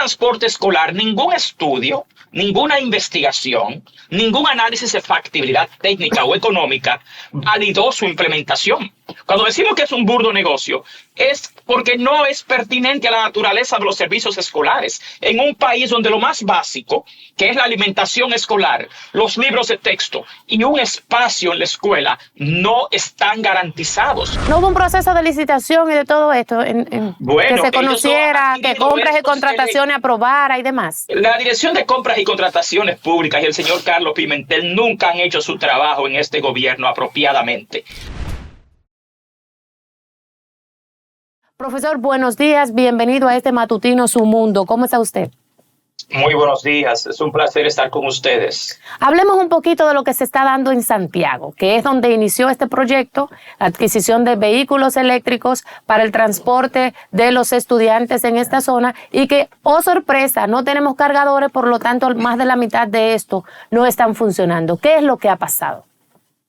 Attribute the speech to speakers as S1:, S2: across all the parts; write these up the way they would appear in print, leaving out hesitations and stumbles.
S1: transporte escolar, ningún estudio, ninguna investigación, ningún análisis de factibilidad técnica o económica validó su implementación. Cuando decimos que es un burdo negocio, es porque no es pertinente a la naturaleza de los servicios escolares. En un país donde lo más básico, que es la alimentación escolar, los libros de texto y un espacio en la escuela, no están garantizados.
S2: ¿No hubo un proceso de licitación y de todo esto?
S1: Bueno,
S2: que se conociera, que compras y contrataciones aprobara y demás.
S1: La Dirección de Compras y Contrataciones Públicas y el señor Carlos Pimentel nunca han hecho su trabajo en este gobierno apropiadamente.
S2: Profesor, buenos días, bienvenido a este matutino Su Mundo. ¿Cómo está usted?
S1: Muy buenos días, es un placer estar con ustedes.
S2: Hablemos un poquito de lo que se está dando en Santiago, que es donde inició este proyecto, la adquisición de vehículos eléctricos para el transporte de los estudiantes en esta zona y que, oh sorpresa, no tenemos cargadores, por lo tanto más de la mitad de esto no están funcionando. ¿Qué es lo que ha pasado?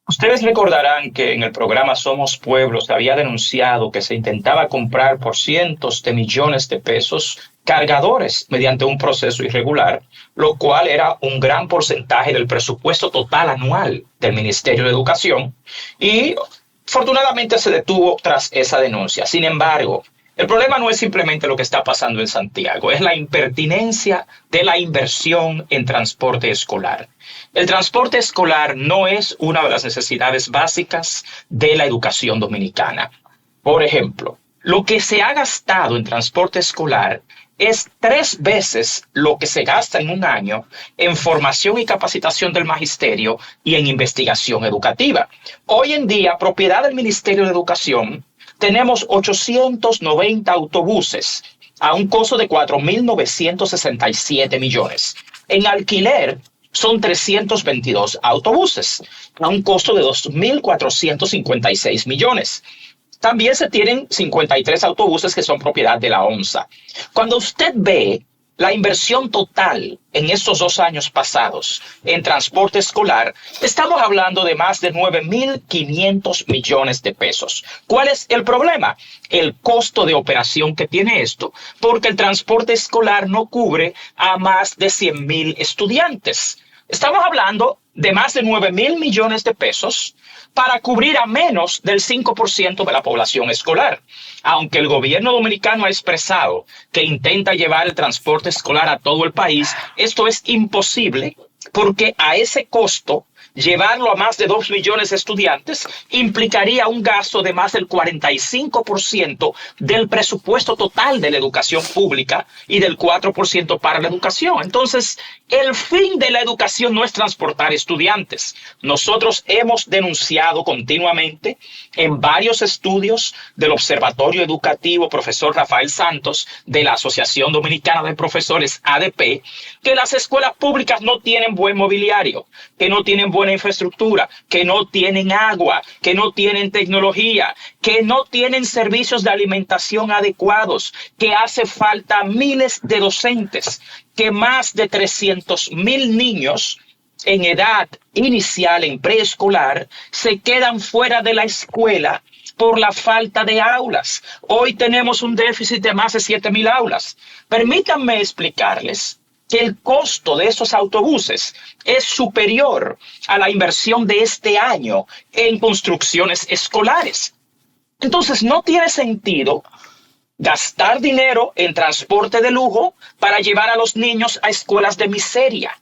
S1: Ustedes recordarán que en el programa Somos Pueblo se había denunciado que se intentaba comprar por cientos de millones de pesos cargadores mediante un proceso irregular, lo cual era un gran porcentaje del presupuesto total anual del Ministerio de Educación y afortunadamente se detuvo tras esa denuncia. Sin embargo, el problema no es simplemente lo que está pasando en Santiago, es la impertinencia de la inversión en transporte escolar. El transporte escolar no es una de las necesidades básicas de la educación dominicana. Por ejemplo, lo que se ha gastado en transporte escolar es 3 veces lo que se gasta en un año en formación y capacitación del magisterio y en investigación educativa. Hoy en día, propiedad del Ministerio de Educación, tenemos 890 autobuses a un costo de 4.967 millones. En alquiler son 322 autobuses a un costo de 2.456 millones. También se tienen 53 autobuses que son propiedad de la ONSA. Cuando usted ve la inversión total en estos 2 años pasados en transporte escolar, estamos hablando de más de 9.500 millones de pesos. ¿Cuál es el problema? El costo de operación que tiene esto, porque el transporte escolar no cubre a más de 100.000 estudiantes. Estamos hablando de más de 9.000 millones de pesos para cubrir a menos del 5% de la población escolar. Aunque el gobierno dominicano ha expresado que intenta llevar el transporte escolar a todo el país, esto es imposible porque a ese costo, llevarlo a más de 2 millones de estudiantes implicaría un gasto de más del 45% del presupuesto total de la educación pública y del 4% para la educación. Entonces, el fin de la educación no es transportar estudiantes. Nosotros hemos denunciado continuamente en varios estudios del Observatorio Educativo Profesor Rafael Santos de la Asociación Dominicana de Profesores ADP que las escuelas públicas no tienen buen mobiliario, que no tienen buena infraestructura, que no tienen agua, que no tienen tecnología, que no tienen servicios de alimentación adecuados, que hace falta miles de docentes, que más de 300.000 niños en edad inicial, en preescolar, se quedan fuera de la escuela por la falta de aulas. Hoy tenemos un déficit de más de 7.000 aulas. Permítanme explicarles que el costo de esos autobuses es superior a la inversión de este año en construcciones escolares. Entonces, no tiene sentido gastar dinero en transporte de lujo para llevar a los niños a escuelas de miseria.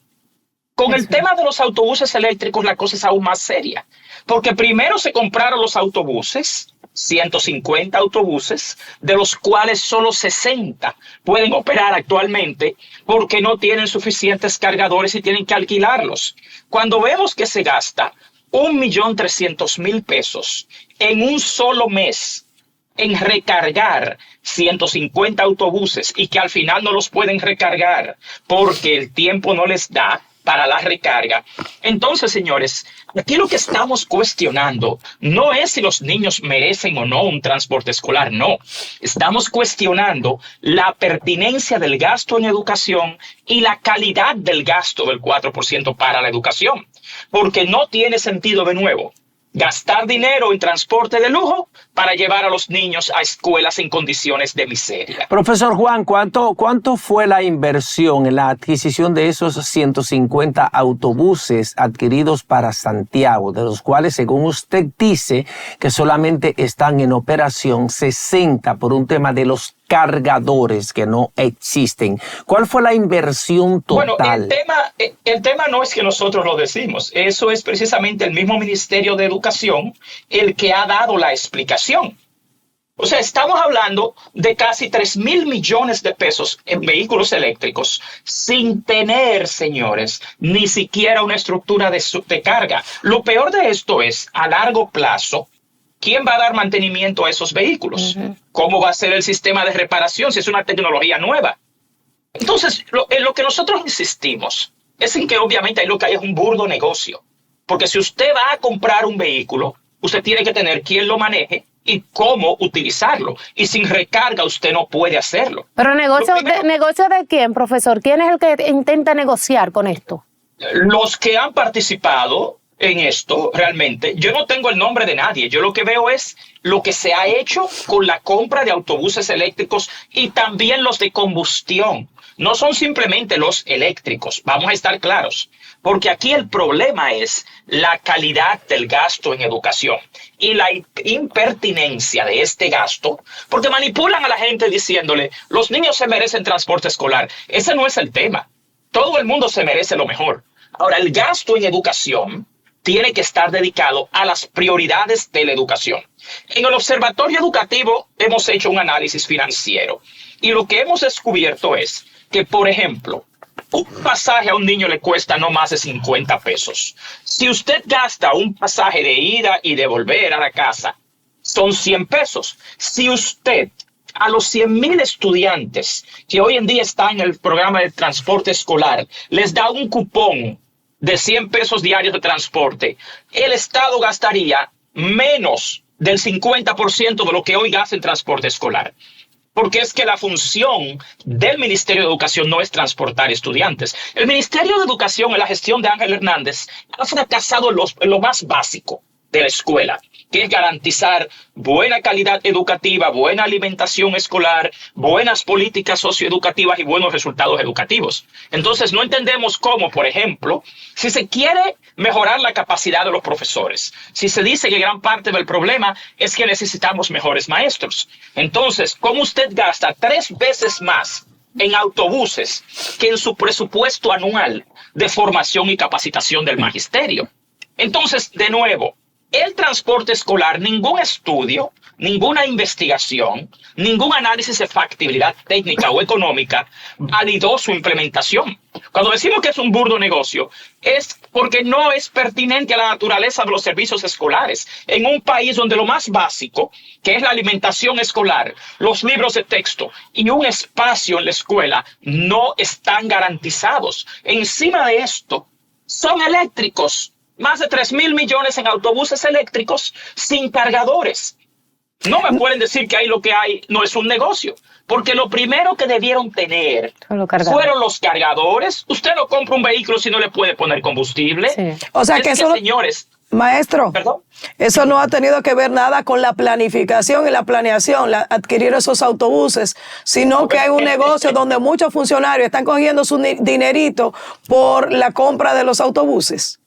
S1: Con el tema de los autobuses eléctricos, la cosa es aún más seria, porque primero se compraron los autobuses, 150 autobuses, de los cuales solo 60 pueden operar actualmente porque no tienen suficientes cargadores y tienen que alquilarlos. Cuando vemos que se gasta 1.300.000 pesos en un solo mes en recargar 150 autobuses y que al final no los pueden recargar porque el tiempo no les da para la recarga. Entonces, señores, aquí lo que estamos cuestionando no es si los niños merecen o no un transporte escolar, no. Estamos cuestionando la pertinencia del gasto en educación y la calidad del gasto del 4% para la educación, porque no tiene sentido, de nuevo, gastar dinero en transporte de lujo para llevar a los niños a escuelas en condiciones de miseria.
S3: Profesor Juan, ¿cuánto fue la inversión en la adquisición de esos 150 autobuses adquiridos para Santiago, de los cuales, según usted dice, que solamente están en operación 60 por un tema de los cargadores que no existen? ¿Cuál fue la inversión total?
S1: Bueno, el tema no es que nosotros lo decimos, eso es precisamente el mismo Ministerio de Educación el que ha dado la explicación. O sea, estamos hablando de casi 3.000 millones de pesos en vehículos eléctricos sin tener, señores, ni siquiera una estructura de carga. Lo peor de esto es, a largo plazo, ¿quién va a dar mantenimiento a esos vehículos? ¿Cómo va a ser el sistema de reparación si es una tecnología nueva? Entonces, en lo que nosotros insistimos es en que obviamente ahí lo que hay es un burdo negocio. Porque si usted va a comprar un vehículo, usted tiene que tener quien lo maneje y cómo utilizarlo. Y sin recarga usted no puede hacerlo.
S2: Pero ¿negocio de quién, profesor? ¿Quién es el que intenta negociar con esto?
S1: Los que han participado en esto, realmente, yo no tengo el nombre de nadie. Yo lo que veo es lo que se ha hecho con la compra de autobuses eléctricos y también los de combustión. No son simplemente los eléctricos, vamos a estar claros, porque aquí el problema es la calidad del gasto en educación y la impertinencia de este gasto, porque manipulan a la gente diciéndole, los niños se merecen transporte escolar. Ese no es el tema. Todo el mundo se merece lo mejor. Ahora, el gasto en educación tiene que estar dedicado a las prioridades de la educación. En el Observatorio Educativo hemos hecho un análisis financiero y lo que hemos descubierto es que, por ejemplo, un pasaje a un niño le cuesta no más de 50 pesos. Si usted gasta un pasaje de ida y de volver a la casa, son 100 pesos. Si usted a los 100,000 estudiantes que hoy en día están en el programa de transporte escolar les da un cupón de 100 pesos diarios de transporte, el Estado gastaría menos del 50% de lo que hoy gasta en transporte escolar. Porque es que la función del Ministerio de Educación no es transportar estudiantes. El Ministerio de Educación, en la gestión de Ángel Hernández, ha fracasado en lo más básico de la escuela, que es garantizar buena calidad educativa, buena alimentación escolar, buenas políticas socioeducativas y buenos resultados educativos. Entonces no entendemos cómo, por ejemplo, si se quiere mejorar la capacidad de los profesores, si se dice que gran parte del problema es que necesitamos mejores maestros, entonces, ¿cómo usted gasta 3 veces más en autobuses que en su presupuesto anual de formación y capacitación del magisterio? Entonces, de nuevo, el transporte escolar, ningún estudio, ninguna investigación, ningún análisis de factibilidad técnica o económica validó su implementación. Cuando decimos que es un burdo negocio, es porque no es pertinente a la naturaleza de los servicios escolares. En un país donde lo más básico, que es la alimentación escolar, los libros de texto y un espacio en la escuela, no están garantizados. Encima de esto, son eléctricos. Más de 3.000 millones en autobuses eléctricos sin cargadores. No me pueden decir que ahí lo que hay no es un negocio, porque lo primero que debieron tener fueron los cargadores. Usted no compra un vehículo si no le puede poner combustible.
S4: Sí. O sea que eso,
S1: señores,
S4: maestro,
S1: ¿perdón?
S4: Eso no ha tenido que ver nada con la planificación y la planeación, adquirir esos autobuses, sino que hay un negocio donde muchos funcionarios están cogiendo su dinerito por la compra de los autobuses.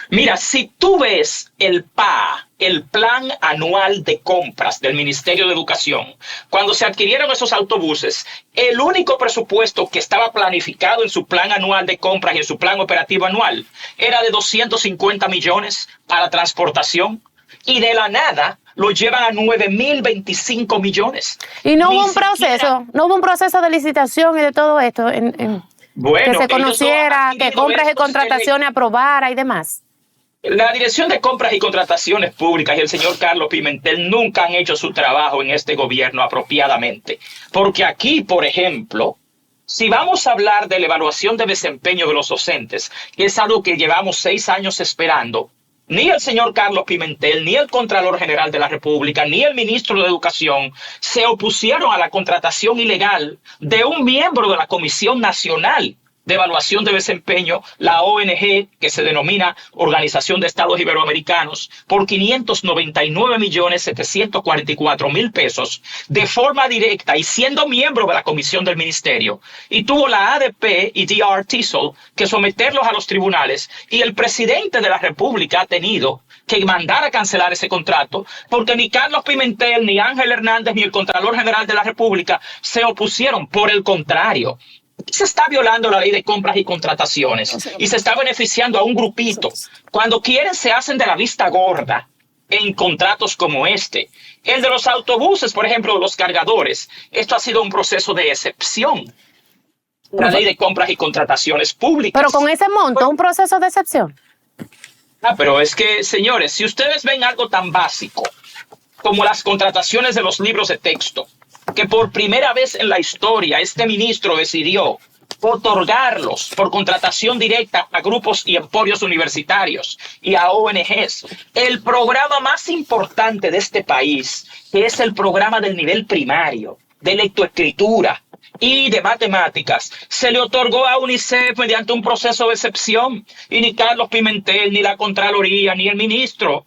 S1: Mira, si tú ves el PA, el Plan Anual de Compras del Ministerio de Educación, cuando se adquirieron esos autobuses, el único presupuesto que estaba planificado en su Plan Anual de Compras y en su Plan Operativo Anual era de 250 millones para transportación y de la nada lo llevan a 9.025 millones.
S2: Y no hubo un proceso de licitación y de todo esto,
S1: bueno,
S2: que se conociera, que compras y contrataciones aprobara y demás.
S1: La Dirección de Compras y Contrataciones Públicas y el señor Carlos Pimentel nunca han hecho su trabajo en este gobierno apropiadamente. Porque aquí, por ejemplo, si vamos a hablar de la evaluación de desempeño de los docentes, que es algo que llevamos 6 años esperando, ni el señor Carlos Pimentel, ni el Contralor General de la República, ni el Ministro de Educación se opusieron a la contratación ilegal de un miembro de la Comisión Nacional de Evaluación de Desempeño, la ONG, que se denomina Organización de Estados Iberoamericanos, por 599.744.000 pesos de forma directa y siendo miembro de la comisión del ministerio. Y tuvo la ADP y DR TESOL que someterlos a los tribunales, y el presidente de la República ha tenido que mandar a cancelar ese contrato porque ni Carlos Pimentel, ni Ángel Hernández, ni el Contralor General de la República se opusieron. Por el contrario, se está violando la ley de compras y contrataciones y se está beneficiando a un grupito. Cuando quieren se hacen de la vista gorda en contratos como este. El de los autobuses, por ejemplo, los cargadores, esto ha sido un proceso de excepción. La ley de compras y contrataciones públicas.
S2: Pero con ese monto, un proceso de excepción.
S1: Pero es que, señores, si ustedes ven algo tan básico como las contrataciones de los libros de texto, que por primera vez en la historia este ministro decidió otorgarlos por contratación directa a grupos y emporios universitarios y a ONGs. El programa más importante de este país, que es el programa del nivel primario, de lectoescritura y de matemáticas, se le otorgó a UNICEF mediante un proceso de excepción, y ni Carlos Pimentel, ni la Contraloría, ni el ministro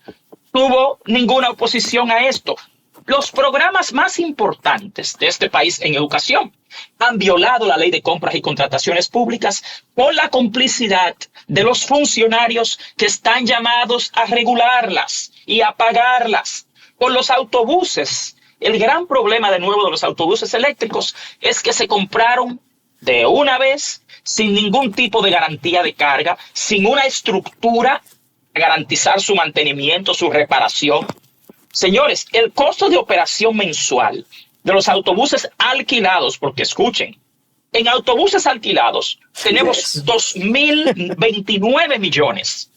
S1: tuvo ninguna oposición a esto. Los programas más importantes de este país en educación han violado la ley de compras y contrataciones públicas con la complicidad de los funcionarios que están llamados a regularlas y a pagarlas. Con los autobuses, el gran problema de nuevo de los autobuses eléctricos es que se compraron de una vez sin ningún tipo de garantía de carga, sin una estructura para garantizar su mantenimiento, su reparación. Señores, el costo de operación mensual de los autobuses alquilados, porque escuchen, en autobuses alquilados tenemos 2.029 millones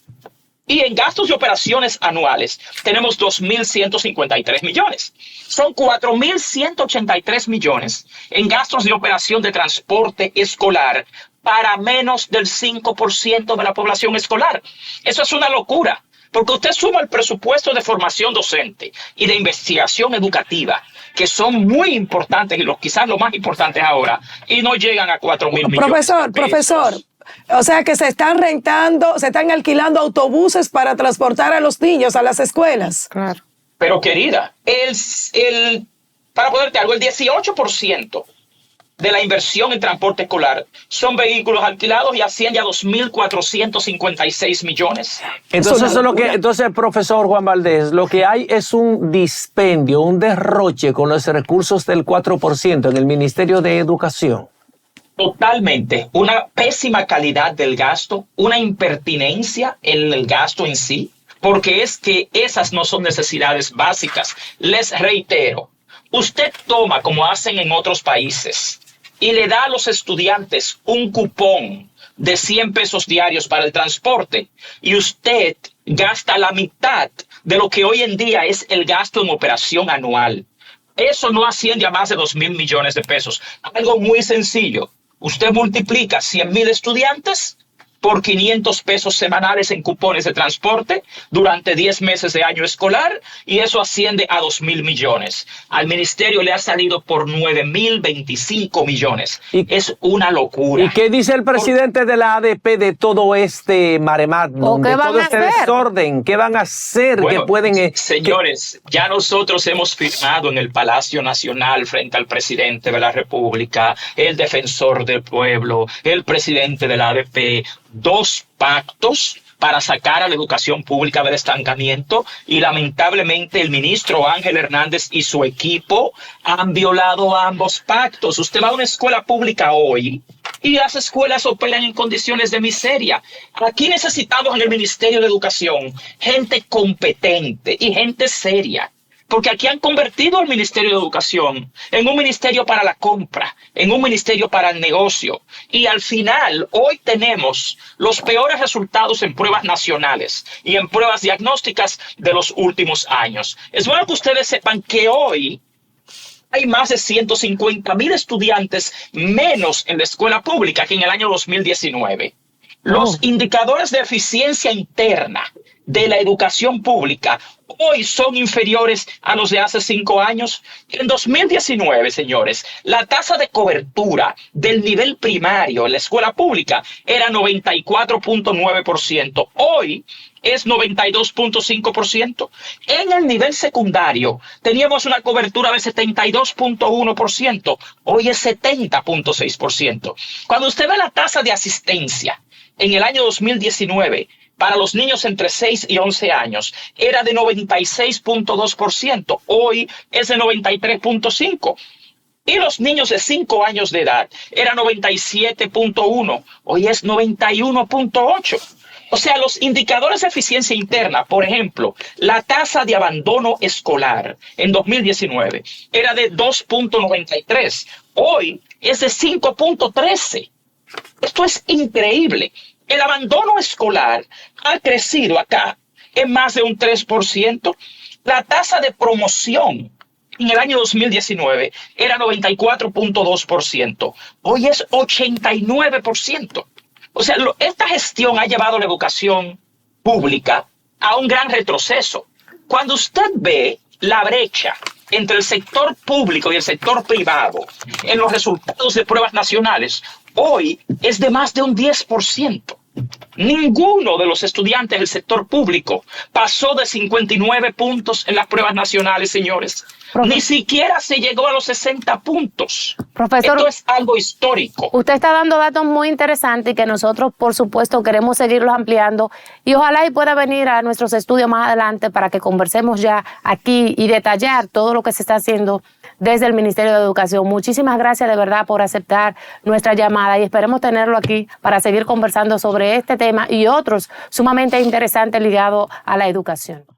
S1: y en gastos de operaciones anuales tenemos 2.153 millones. Son 4.183 millones en gastos de operación de transporte escolar para menos del 5% de la población escolar. Eso es una locura. Porque usted suma el presupuesto de formación docente y de investigación educativa, que son muy importantes y quizás los más importantes ahora, y no llegan a 4.000 millones.
S4: Profesor, o sea que se están alquilando autobuses para transportar a los niños a las escuelas.
S2: Claro.
S1: Pero querida, para ponerte algo, el 18% de la inversión en transporte escolar son vehículos alquilados y asciende a 2.456 millones.
S3: Entonces, profesor Juan Valdés, lo que hay es un dispendio, un derroche con los recursos del 4% en el Ministerio de Educación.
S1: Totalmente. Una pésima calidad del gasto, una impertinencia en el gasto en sí, porque es que esas no son necesidades básicas. Les reitero, usted toma, como hacen en otros países, y le da a los estudiantes un cupón de 100 pesos diarios para el transporte, y usted gasta la mitad de lo que hoy en día es el gasto en operación anual. Eso no asciende a más de 2.000 millones de pesos. Algo muy sencillo. Usted multiplica 100.000 estudiantes por 500 pesos semanales en cupones de transporte durante 10 meses de año escolar, y eso asciende a 2.000 millones. Al ministerio le ha salido por 9.025 millones. Es una locura.
S3: ¿Y qué dice el presidente de la ADP de todo este mare magnum, de todo este desorden? ¿Qué van a hacer?
S1: Bueno,
S3: ¿Qué pueden,
S1: señores, ya nosotros hemos firmado en el Palacio Nacional frente al presidente de la República, el defensor del pueblo, el presidente de la ADP, 2 pactos para sacar a la educación pública del estancamiento, y lamentablemente el ministro Ángel Hernández y su equipo han violado ambos pactos. Usted va a una escuela pública hoy y las escuelas operan en condiciones de miseria. Aquí necesitamos en el Ministerio de Educación gente competente y gente seria, porque aquí han convertido el Ministerio de Educación en un ministerio para la compra, en un ministerio para el negocio. Y al final, hoy tenemos los peores resultados en pruebas nacionales y en pruebas diagnósticas de los últimos años. Es bueno que ustedes sepan que hoy hay más de 150.000 estudiantes menos en la escuela pública que en el año 2019. Los indicadores de eficiencia interna de la educación pública hoy son inferiores a los de hace 5 años. En 2019, señores, la tasa de cobertura del nivel primario en la escuela pública era 94.9%. Hoy es 92.5%. En el nivel secundario teníamos una cobertura de 72.1%. Hoy es 70.6%. Cuando usted ve la tasa de asistencia en el año 2019, para los niños entre 6 y 11 años era de 96.2%, hoy es de 93.5%. Y los niños de 5 años de edad era 97.1%, hoy es 91.8%. O sea, los indicadores de eficiencia interna, por ejemplo, la tasa de abandono escolar en 2019 era de 2.93, hoy es de 5.13. Esto es increíble. El abandono escolar ha crecido acá en más de un 3%. La tasa de promoción en el año 2019 era 94.2%. Hoy es 89%. O sea, esta gestión ha llevado la educación pública a un gran retroceso. Cuando usted ve la brecha entre el sector público y el sector privado en los resultados de pruebas nacionales, hoy es de más de un 10%. Ninguno de los estudiantes del sector público pasó de 59 puntos en las pruebas nacionales, señores. Ni siquiera se llegó a los 60 puntos.
S2: Profesor,
S1: esto es algo histórico.
S2: Usted está dando datos muy interesantes y que nosotros, por supuesto, queremos seguirlos ampliando y ojalá y pueda venir a nuestros estudios más adelante para que conversemos ya aquí y detallar todo lo que se está haciendo desde el Ministerio de Educación. Muchísimas gracias de verdad por aceptar nuestra llamada y esperemos tenerlo aquí para seguir conversando sobre este tema y otros sumamente interesantes ligados a la educación.